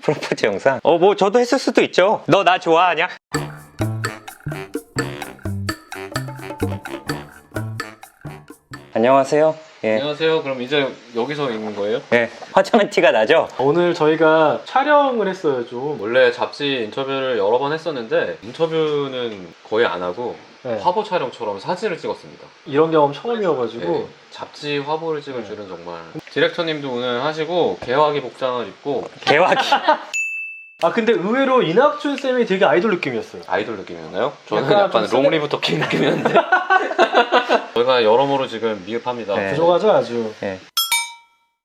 프로포즈 영상? 뭐 저도 했을 수도 있죠. 너 나 좋아하냐? 안녕하세요. 예. 안녕하세요. 그럼 이제 여기서 있는 거예요? 예. 화장한 티가 나죠? 오늘 저희가 촬영을 했어요 좀. 원래 잡지 인터뷰를 여러 번 했었는데 인터뷰는 거의 안 하고 네. 화보 촬영처럼 사진을 찍었습니다. 이런 경험 처음이어가지고 네, 잡지 화보를 찍을 줄은 정말. 디렉터님도 오늘 하시고 개화기 복장을 입고 개화기. 아 근데 의외로 이낙준 쌤이 되게 아이돌 느낌이었어요. 아이돌 느낌이었나요? 저는 약간 약간 좀 롱리부터 킹 느낌이었는데 저희가 여러모로 지금 미흡합니다. 네. 부족하죠 아주. 예.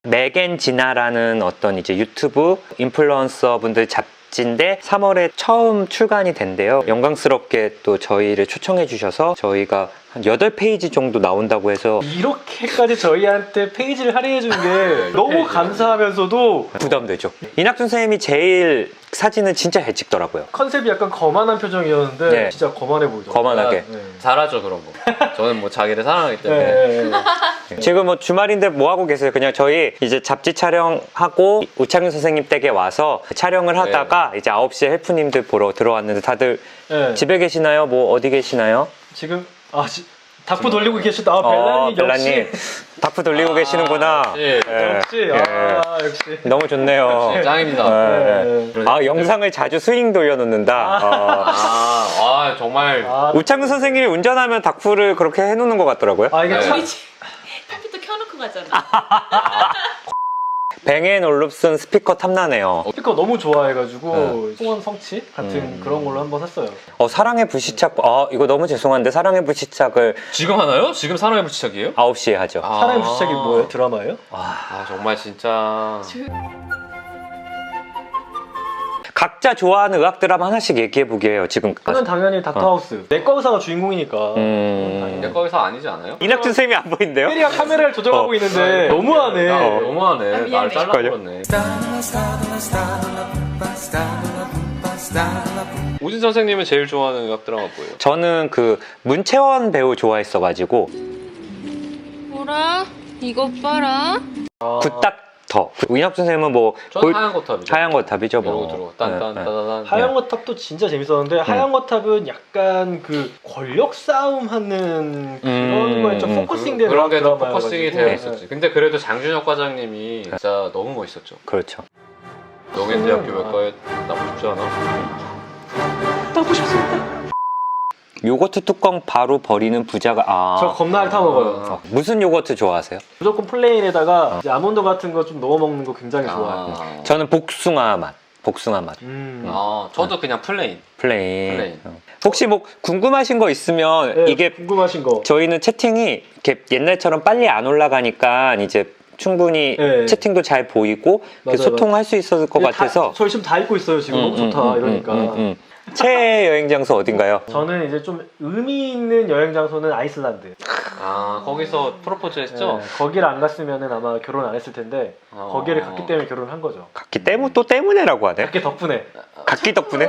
맥앤 지나라는 어떤 이제 유튜브 인플루언서 분들 잡지인데 3월에 처음 출간이 된대요. 영광스럽게 또 저희를 초청해 주셔서 저희가 한 8페이지 정도 나온다고 해서 이렇게까지 저희한테 페이지를 할애해 준 게 너무 감사하면서도 부담되죠. 이낙준 선생님이 제일 사진을 진짜 잘 찍더라고요. 컨셉이 약간 거만한 표정이었는데 네. 진짜 거만해 보이더라고요. 거만하게. 네. 잘하죠 그런 거. 저는 뭐 자기를 사랑하기 때문에. 네. 지금 뭐 주말인데 뭐 하고 계세요? 그냥 저희 이제 잡지 촬영하고 우창윤 선생님 댁에 와서 촬영을 하다가 이제 9시에 헬프님들 보러 들어왔는데 다들 네. 집에 계시나요? 뭐 어디 계시나요? 지금 닭부 돌리고 계시다. 아, 벨라님 벨라님 닭프 돌리고 계시는구나. 예. 역시 역시. 너무 좋네요. 짱입니다. 네. 네. 아, 영상을 자주 스윙 돌려놓는다. 정말 우창윤 선생님이 운전하면 닭프를 그렇게 해놓는 것 같더라고요. 아 이게 네. 참 컴퓨터 켜놓고 가잖아. 뱅앤올룹슨 스피커 탐나네요. 스피커 너무 좋아해가지고 소원 성취 같은 음. 그런 걸로 한번 샀어요. 사랑의 불시착. 이거 너무 죄송한데 사랑의 불시착을 지금 하나요? 지금 사랑의 불시착이에요? 9시에 하죠. 사랑의 불시착이 뭐예요? 드라마예요? 정말 진짜 각자 좋아하는 음악 드라마 하나씩 얘기해보게 해요. 지금 저는 당연히 닥터하우스. 내과 의사가 주인공이니까. 내 거기서 아니지 않아요? 이낙준 쌤이 안 보인대요? 페리가 카메라를 조정하고 있는데 너무하네. 너무하네. 미안해. 날 잘라버렸네. 오진 선생님은 제일 좋아하는 음악 드라마 뭐예요? 저는 그 문채원 배우 좋아했어가지고 뭐라? 이것 봐라. 굿닥터. 이낙준 쌤은 뭐 저는 하얀 거탑이죠. 하얀 거탑이죠 뭐. 이러고 들어. 딴딴딴딴. 하얀 거탑도 진짜 재밌었는데 하얀 거탑은 약간 그 권력 싸움 하는 그런 거에 좀 포커싱된 그런 게 더 드라마여가지고. 포커싱이 되어 있었지. 근데 그래도 장준혁 과장님이 진짜 너무 멋있었죠. 그렇죠. 명예대학교 외과에 나고 싶지 않아? 따고 싶습니다. 요거트 뚜껑 바로 버리는 부자가 저 겁나 핥아 먹어요. 무슨 요거트 좋아하세요? 무조건 플레인에다가 이제 아몬드 같은 거 좀 넣어 먹는 거 굉장히 좋아해요. 저는 복숭아 맛. 저도 그냥 플레인. 플레인. 혹시 뭐 궁금하신 거 있으면 네, 이게 궁금하신 거. 저희는 채팅이 이렇게 옛날처럼 빨리 안 올라가니까 이제 충분히 네. 채팅도 잘 보이고 맞아요, 소통할 수 있을 것 같아서 저희 지금 다 읽고 있어요. 지금 너무 좋다 이러니까. 최애 여행 장소 어딘가요? 저는 이제 좀 의미 있는 여행 장소는 아이슬란드. 거기서 프로포즈 했죠? 네, 거기를 안 갔으면 아마 결혼 안 했을 텐데 거기를 갔기 때문에 결혼을 한 거죠. 각기 때문에라고 하네. 갔기 덕분에. 각기 덕분에?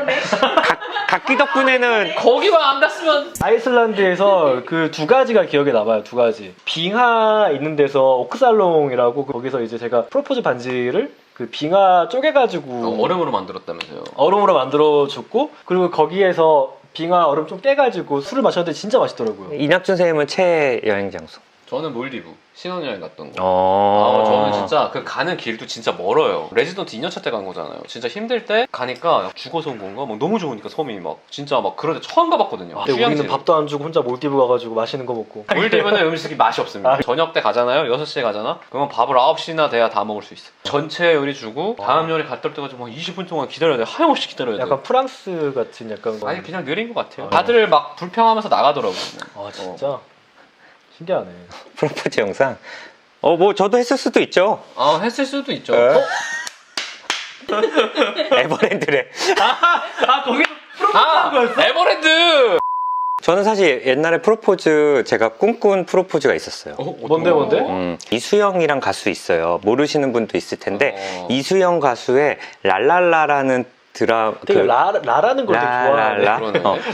각기 덕분에는 거기만 안 갔으면 아이슬란드에서 그 두 가지가 기억에 남아요. 두 가지. 빙하 있는 데서 오크살롱이라고 거기서 이제 제가 프로포즈 반지를 그 빙하 쪼개가지고 얼음으로 만들었다면서요? 얼음으로 만들어줬고 그리고 거기에서 빙하 얼음 좀 깨가지고 술을 마셨는데 진짜 맛있더라고요. 이낙준 선생님은 최애 여행 장소. 저는 몰디브 신혼여행 갔던 거. 저는 저는 진짜 그 가는 길도 진짜 멀어요. 레지던트 2년차 때 간 거잖아요. 진짜 힘들 때 가니까 죽어서 온 건가? 막 너무 좋으니까 섬이 막 진짜 막 그런데 처음 가봤거든요. 근데 우리는 밥도 안 주고 혼자 몰디브 가가지고 맛있는 거 먹고. 몰디브는 음식이 맛이 없습니다. 저녁 때 가잖아요. 6시에 가잖아. 그러면 밥을 9시나 돼야 다 먹을 수 있어. 전체 요리 주고 다음 요리 갔다 올 때까지 막 20분 동안 기다려야 돼. 하염없이 기다려야 돼. 약간 프랑스 같은 약간. 아니 그냥 느린 것 같아요. 다들 막 불평하면서 나가더라고요. 아 진짜 신기하네. 프로포즈 영상. 뭐 저도 했을 수도 있죠. 했을 수도 있죠. 에버랜드래. 거기서 프로포즈한 거였어? 에버랜드! 저는 사실 옛날에 프로포즈 제가 꿈꾼 프로포즈가 있었어요. 뭔데? 이수영이랑 가수 있어요. 모르시는 분도 있을 텐데 이수영 가수의 랄랄라라는 되게 라라는 걸 되게 좋아하네. 라랄라.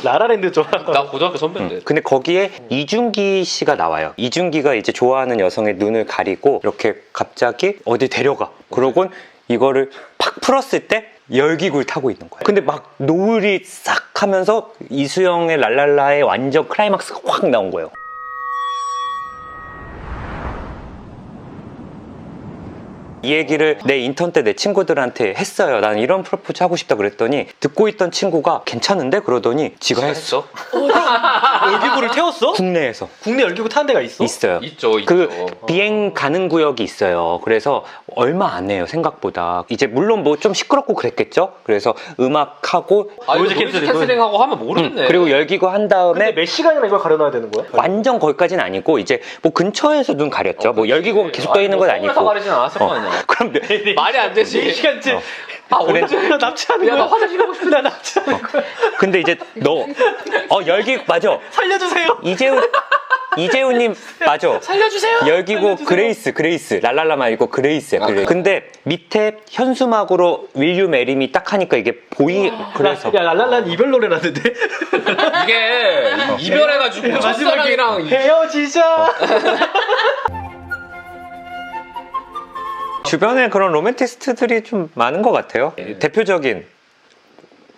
라라랜드 좋아하는. 나 고등학교 선배인데. 근데 거기에 이준기 씨가 나와요. 이준기가 이제 좋아하는 여성의 눈을 가리고 이렇게 갑자기 어디 데려가. 그러곤 이거를 팍 풀었을 때 열기구를 타고 있는 거야. 근데 막 노을이 싹 하면서 이수영의 랄랄라의 완전 클라이막스가 확 나온 거예요. 이 얘기를 내 인턴 때 내 친구들한테 했어요. 난 이런 프로포즈 하고 싶다 그랬더니 듣고 있던 친구가 괜찮은데? 그러더니 지가 했어. 열기구를 태웠어? 국내에서 국내 열기구 타는 데가 있어? 있어요. 있죠. 그 비행 가능 구역이 있어요. 그래서 얼마 안 해요, 생각보다. 이제 물론 뭐 좀 시끄럽고 그랬겠죠. 그래서 음악하고 노이즈 캔슬링하고 하면 모르겠네. 그리고 열기구 한 근데 다음에 몇 시간이나 이걸 가려놔야 되는 거야? 완전 거기까지는 아니고 이제 뭐 근처에서 눈 가렸죠. 뭐 열기구가 계속 떠 있는 건 서울에서 아니고. 가리진 않았을 거 아니야. 그럼 말이 안 되지. 4시간째 아, 그래. 언제? 나 납치하는 야, 거야? 나 화장실 가고 싶은데. 나 납치하는 거야? 근데 이제 너 열기 맞아. 살려주세요. 이재훈님 맞아. 살려주세요. 열기구 살려주세요. 그레이스 랄랄라 말고 그레이스야. 아, 그레이스. 근데 밑에 현수막으로 윌유 메리미 딱 하니까 이게 그래서 야 랄랄란 이별 노래라는데 이게 이별해가지고 첫사랑이랑 헤어지자. 주변에 그런 로맨티스트들이 좀 많은 것 같아요. 대표적인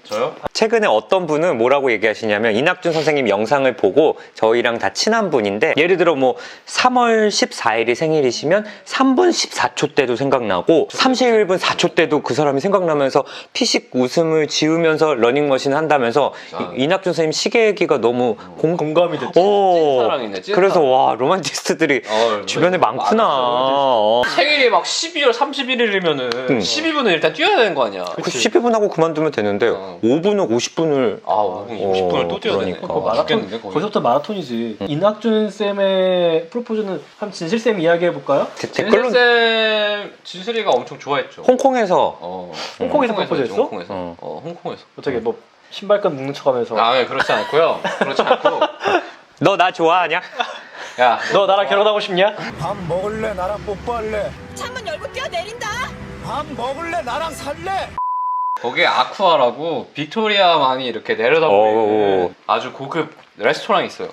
저요? 최근에 어떤 분은 뭐라고 얘기하시냐면 이낙준 선생님 영상을 보고 저희랑 다 친한 분인데 예를 들어 뭐 3월 14일이 생일이시면 3분 14초 때도 생각나고 31분 4초 때도 그 사람이 생각나면서 피식 웃음을 지으면서 러닝머신 한다면서 이낙준 선생님 시계 얘기가 너무 공감이 됐지. 찐사랑이네, 찐사랑. 그래서 와 로맨티스트들이 주변에 많구나. 생일이 막 12월 31일이면은 12분은 일단 뛰어야 되는 거 아니야. 그 12분하고 그만두면 되는데 5분은 50분을 아, 50분을 또 뛰어야 되네. 그러니까. 그거 마라톤, 죽겠는데, 거의. 거기서부터 마라톤이지. 이낙준 쌤의 프로포즈는 한번 진실 쌤 이야기해 볼까요? 댓글로 진슬쌤 진슬이가 엄청 좋아했죠. 홍콩에서 홍콩에서 프로포즈했어? 홍콩에서. 어. 홍콩에서. 어떻게 뭐 신발끈 묶는 척하면서 아, 네, 그렇지 않고요. 그렇지 않고. 너 나 좋아하냐? 야, 너 나랑 결혼하고 싶냐? 밥 먹을래? 나랑 뽀뽀할래? 창문 열고 뛰어내린다. 밥 먹을래? 나랑 살래? 거기에 아쿠아라고 빅토리아 많이 이렇게 내려다보이는 아주 고급 레스토랑이 있어요.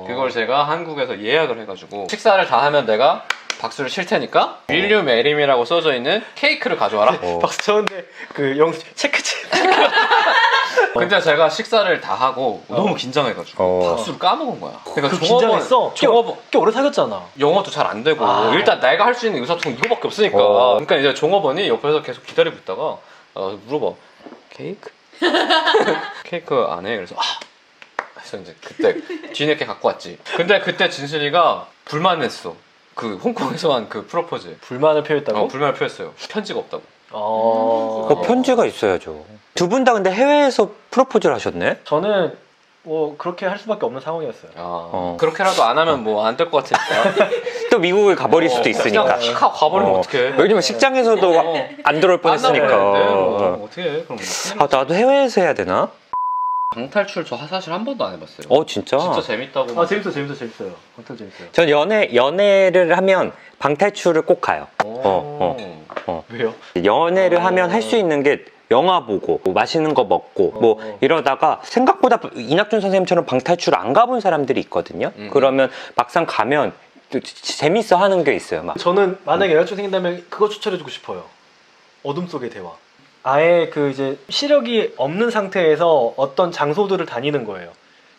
그걸 제가 한국에서 예약을 해가지고 식사를 다 하면 내가 박수를 칠 테니까 윌류 메림이라고 써져 있는 케이크를 가져와라. 박수 쳤는데 그 체크. 근데 제가 식사를 다 하고 너무 긴장해가지고 박수를 까먹은 거야. 그러니까 그 긴장했어. 종업원 꽤 오래 사귀었잖아. 영어도 잘 안 되고 일단 내가 할 수 있는 의사소통 이거밖에 없으니까. 그러니까 이제 종업원이 옆에서 계속 기다리고 있다가 물어봐. 케이크? 케이크 안 해? 그래서 그래서 이제 그때 뒤늦게 갖고 왔지. 근데 그때 진슬이가 불만했어. 그 홍콩에서 한 그 프로포즈. 불만을 표했다고? 불만을 표했어요. 편지가 없다고. 편지가 있어야죠. 두 분 다 근데 해외에서 프로포즈를 하셨네? 저는 뭐 그렇게 할 수밖에 없는 상황이었어요. 그렇게라도 안 하면 뭐 안 될 것 같으니까. 또 미국을 가버릴 수도 있으니까. 그냥 시카고 가버리면 어떡해. 왜냐면 직장에서도 안 들어올 뻔했으니까. 어떻게 해? 그럼 나도 해외에서 해야 되나? 방탈출 저 사실 한 번도 안 해봤어요. 진짜? 진짜 재밌다고. 재밌어요. 방탈 재밌어요. 전 연애를 하면 방탈출을 꼭 가요. 왜요? 연애를 하면 할 수 있는 게 영화 보고 뭐 맛있는 거 먹고 뭐 이러다가 생각보다 이낙준 선생님처럼 방탈출 안 가본 사람들이 있거든요. 그러면 막상 가면 또 재밌어 하는 게 있어요. 막. 저는 만약에 여자친구 생긴다면 그거 추천해주고 싶어요. 어둠 속의 대화. 아예 그 이제 시력이 없는 상태에서 어떤 장소들을 다니는 거예요.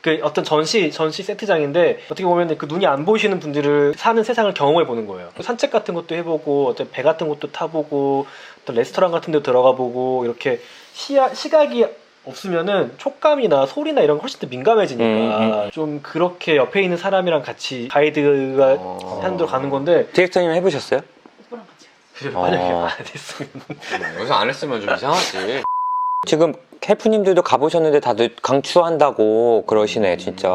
그 어떤 전시 세트장인데 어떻게 보면 그 눈이 안 보이시는 분들을 사는 세상을 경험해 보는 거예요. 산책 같은 것도 해보고 어떤 배 같은 것도 타보고 어떤 레스토랑 같은 데 들어가 보고 이렇게 시각이 없으면은 촉감이나 소리나 이런 거 훨씬 더 민감해지니까 좀 그렇게 옆에 있는 사람이랑 같이 가이드가 하는 대로 가는 건데 디렉터님 해보셨어요? 만약에 안 했으면 여기서 안 했으면 좀 이상하지. 지금 셰프님들도 가보셨는데 다들 강추한다고 그러시네 진짜.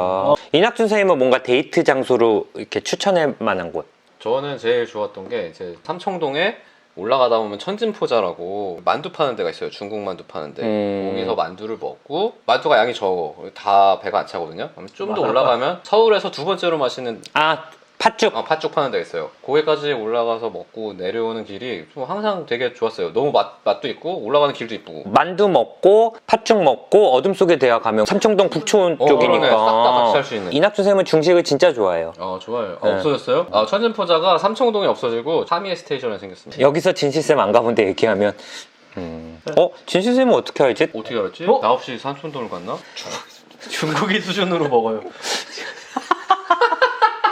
이낙준 선생님은 뭔가 데이트 장소로 이렇게 추천할 만한 곳? 저는 제일 좋았던 게 이제 삼청동에 올라가다 보면 천진포자라고 만두 파는 데가 있어요. 중국 만두 파는데 거기서 만두를 먹고 만두가 양이 적어. 다 배가 안 차거든요. 좀 더 올라가면 서울에서 두 번째로 맛있는 팥죽. 팥죽 파는 데가 있어요. 거기까지 올라가서 먹고 내려오는 길이 좀 항상 되게 좋았어요. 너무 맛도 있고 올라가는 길도 이쁘고. 만두 먹고 팥죽 먹고 어둠 속의 대화 가면 삼청동 북촌 쪽이니까 싹 다 같이 할 수 있는. 이낙준 선생님은 중식을 진짜 좋아해요. 좋아요. 네. 없어졌어요? 천진포자가 삼청동에 없어지고 타미에 스테이션에 생겼습니다. 여기서 진실쌤 안 가본 데 얘기하면 진신 쌤은 어떻게 알지? 어떻게 알았지? 어? 나 없이 산촌동을 갔나? 중국인 수준으로 먹어요.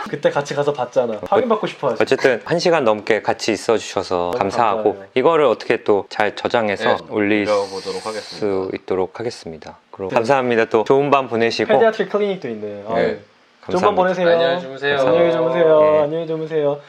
그때 같이 가서 봤잖아. 확인받고 싶어 하지. 어쨌든 1시간 넘게 같이 있어 주셔서 감사하고 감사해요. 이거를 어떻게 또 잘 저장해서 올릴 올려보도록 하겠습니다. 수 있도록 하겠습니다. 그럼 감사합니다. 또 좋은 밤 보내시고 페디아트릭 클리닉도 있네. 네, 좋은 밤 감사합니다. 보내세요. 안녕히 주무세요. 안녕히 주무세요. 네. 안녕히 주무세요.